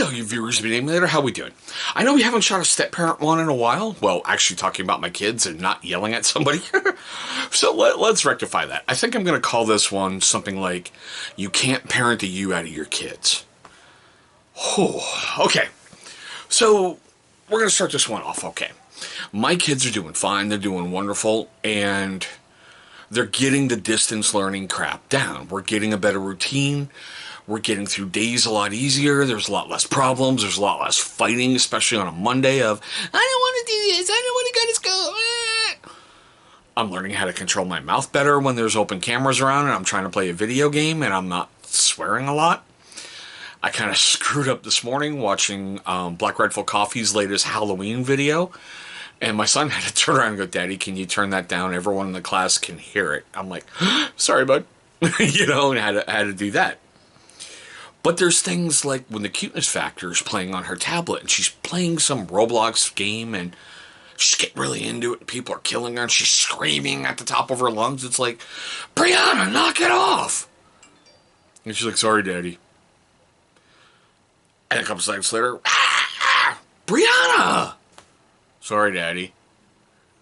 Hello, you viewers of Me Name Later. How we doing? I know we haven't shot a step-parent one in a while. Well, actually talking about my kids and not yelling at somebody. So let's rectify that. I think I'm going to call this one something like, You Can't Parent the You Out of Your Kids. Oh, okay. So we're going to start this one off, okay. My kids are doing fine. They're doing wonderful. And they're getting the distance learning crap down. We're getting a better routine. We're getting through days a lot easier. There's a lot less problems. There's a lot less fighting, especially on a Monday of, I don't want to do this. I don't want to go to school. I'm learning how to control my mouth better when there's open cameras around and I'm trying to play a video game and I'm not swearing a lot. I kind of screwed up this morning watching Black Rifle Coffee's latest Halloween video. And my son had to turn around and go, Daddy, can you turn that down? Everyone in the class can hear it. I'm like, sorry, bud. And had to do that. But there's things like when the cuteness factor is playing on her tablet and she's playing some Roblox game and she's getting really into it and people are killing her and she's screaming at the top of her lungs. It's like, Brianna, knock it off. And she's like, sorry, Daddy. And a couple seconds later, Brianna! Sorry, Daddy.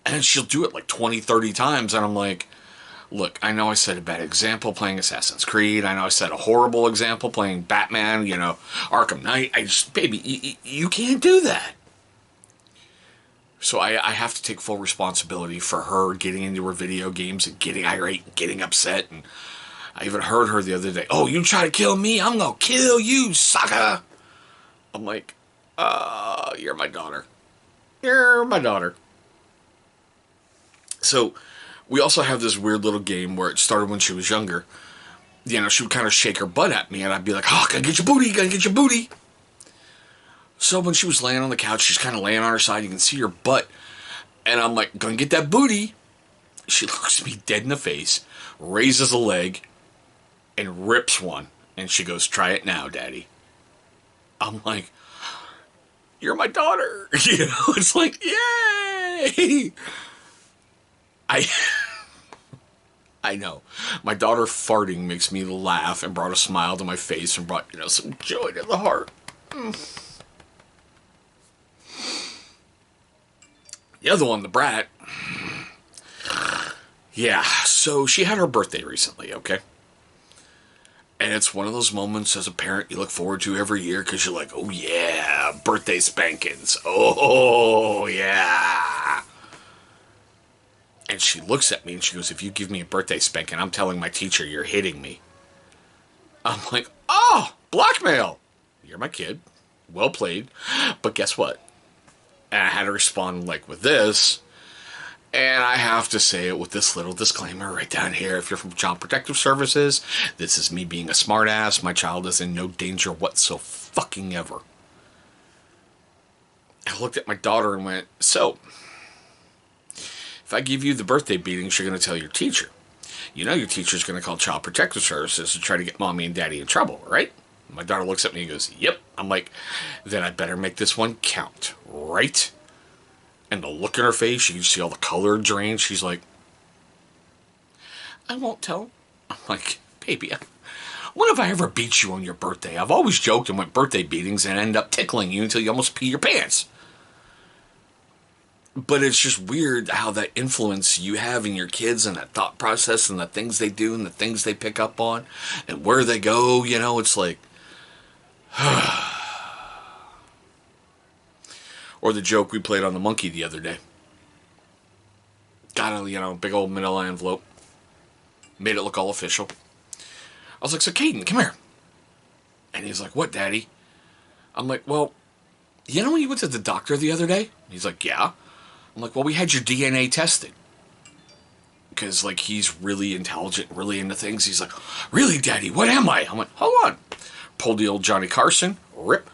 And she'll do it like 20, 30 times and I'm like, look, I know I set a bad example playing Assassin's Creed. I know I set a horrible example playing Batman, Arkham Knight. Baby, you can't do that. So I have to take full responsibility for her getting into her video games and getting irate and getting upset. And I even heard her the other day, oh, you try to kill me? I'm going to kill you, sucker. I'm like, you're my daughter. You're my daughter. So we also have this weird little game where it started when she was younger. She would kind of shake her butt at me, and I'd be like, oh, gotta get your booty, gotta get your booty. So when she was laying on the couch, she's kind of laying on her side, you can see her butt, and I'm like, gonna get that booty. She looks me dead in the face, raises a leg, and rips one, and she goes, try it now, Daddy. I'm like, you're my daughter. It's like, yay! I know. My daughter farting makes me laugh and brought a smile to my face and brought, some joy to the heart. The other one, the brat. Yeah, so she had her birthday recently, okay? And it's one of those moments as a parent you look forward to every year because you're like, oh yeah, birthday spankings. Oh yeah. And she looks at me and she goes, if you give me a birthday spanking, I'm telling my teacher you're hitting me. I'm like, oh, blackmail. You're my kid. Well played. But guess what? And I had to respond with this. And I have to say it with this little disclaimer right down here. If you're from Child Protective Services, this is me being a smartass. My child is in no danger whatsoever. I looked at my daughter and went, so, if I give you the birthday beatings, you're going to tell your teacher. Your teacher's going to call Child Protective Services to try to get Mommy and Daddy in trouble, right? My daughter looks at me and goes, yep. I'm like, then I better make this one count, right? And the look in her face, you can see all the color drain. She's like, I won't tell. I'm like, baby, when have I ever beat you on your birthday? I've always joked and went birthday beatings and end up tickling you until you almost pee your pants. But it's just weird how that influence you have in your kids and that thought process and the things they do and the things they pick up on and where they go, it's like... Or the joke we played on the monkey the other day. Got a, big old manila envelope. Made it look all official. I was like, so Caden, come here. And he's like, what, Daddy? I'm like, well, when you went to the doctor the other day? He's like, yeah. I'm like, well, we had your DNA tested. Because, he's really intelligent, really into things. He's like, really, Daddy, what am I? I went, hold on. Pulled the old Johnny Carson, rip,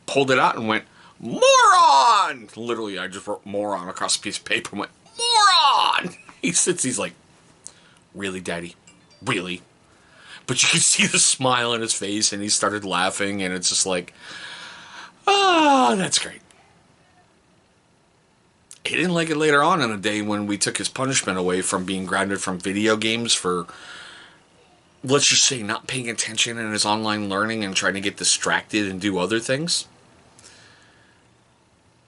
pulled it out and went, moron! Literally, I just wrote moron across a piece of paper and went, moron! He sits, he's like, really, Daddy? Really? But you can see the smile on his face, and he started laughing, and it's just like, that's great. He didn't like it later on in the day when we took his punishment away from being grounded from video games for let's just say, not paying attention in his online learning and trying to get distracted and do other things.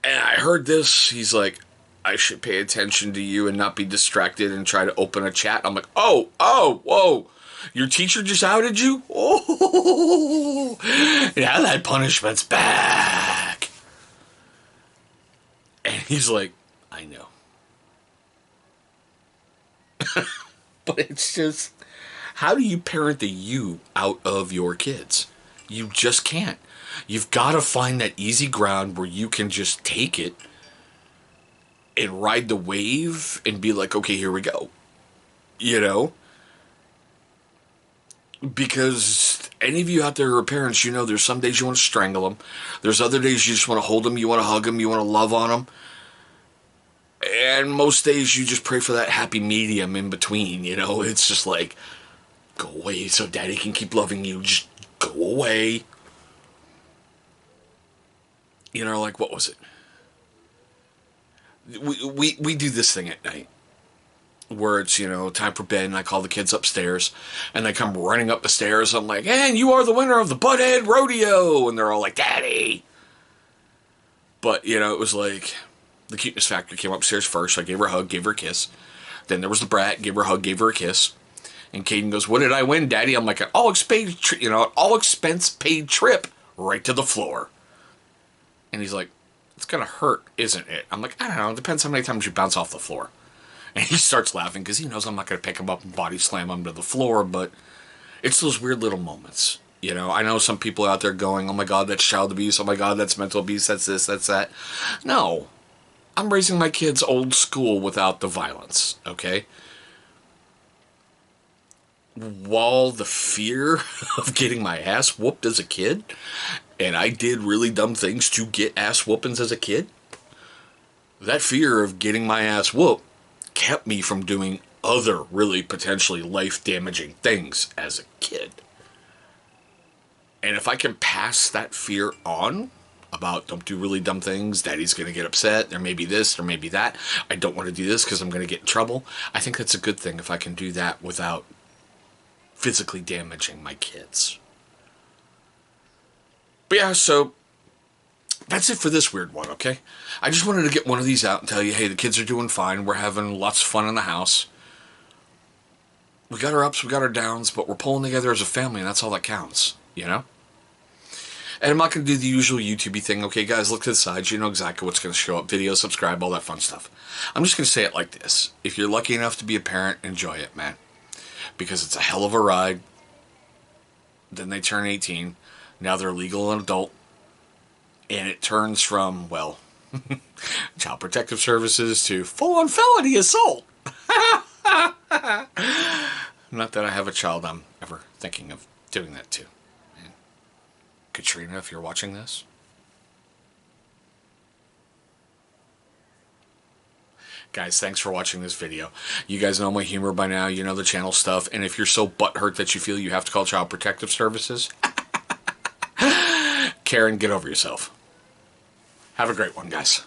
And I heard this. He's like, I should pay attention to you and not be distracted and try to open a chat. I'm like, whoa. Your teacher just outed you? Oh, yeah, that punishment's back. And he's like, I know. But it's just, how do you parent the you out of your kids? You just can't. You've got to find that easy ground where you can just take it and ride the wave and be like, okay, here we go. You know? Because any of you out there who are parents, you know there's some days you want to strangle them. There's other days you just want to hold them, you want to hug them, you want to love on them. And most days you just pray for that happy medium in between, you know? It's just like, go away so daddy can keep loving you. Just go away. You know, like, what was it? We do this thing at night where it's, you know, time for bed, and I call the kids upstairs, and they come running up the stairs. I'm like, and you are the winner of the Butthead Rodeo. And they're all like, Daddy. But, you know, it was like, the cuteness factor came upstairs first. I gave her a hug, gave her a kiss. Then there was the brat, gave her a hug, gave her a kiss. And Caden goes, what did I win, Daddy? I'm like, an all expense paid trip right to the floor. And he's like, it's going to hurt, isn't it? I'm like, I don't know. It depends how many times you bounce off the floor. And he starts laughing because he knows I'm not going to pick him up and body slam him to the floor. But it's those weird little moments. You know, I know some people out there going, oh my God, that's child abuse. Oh my God, that's mental abuse. That's this, that's that. No. I'm raising my kids old school without the violence, okay? While the fear of getting my ass whooped as a kid, and I did really dumb things to get ass whoopings as a kid, that fear of getting my ass whooped kept me from doing other really potentially life-damaging things as a kid. And if I can pass that fear on about don't do really dumb things, daddy's going to get upset, there may be this, there may be that, I don't want to do this because I'm going to get in trouble, I think that's a good thing if I can do that without physically damaging my kids. But yeah, so that's it for this weird one, okay? I just wanted to get one of these out and tell you, hey, the kids are doing fine. We're having lots of fun in the house. We got our ups, we got our downs, but we're pulling together as a family, and that's all that counts, you know? And I'm not going to do the usual YouTube-y thing. Okay, guys, look to the sides. You know exactly what's going to show up. Videos, subscribe, all that fun stuff. I'm just going to say it like this. If you're lucky enough to be a parent, enjoy it, man. Because it's a hell of a ride. Then they turn 18. Now they're legal and adult. And it turns from, well, Child Protective Services to full-on felony assault. Not that I have a child I'm ever thinking of doing that to. And Katrina, if you're watching this. Guys, thanks for watching this video. You guys know my humor by now. You know the channel stuff. And if you're so butthurt that you feel you have to call Child Protective Services, Karen, get over yourself. Have a great one, guys.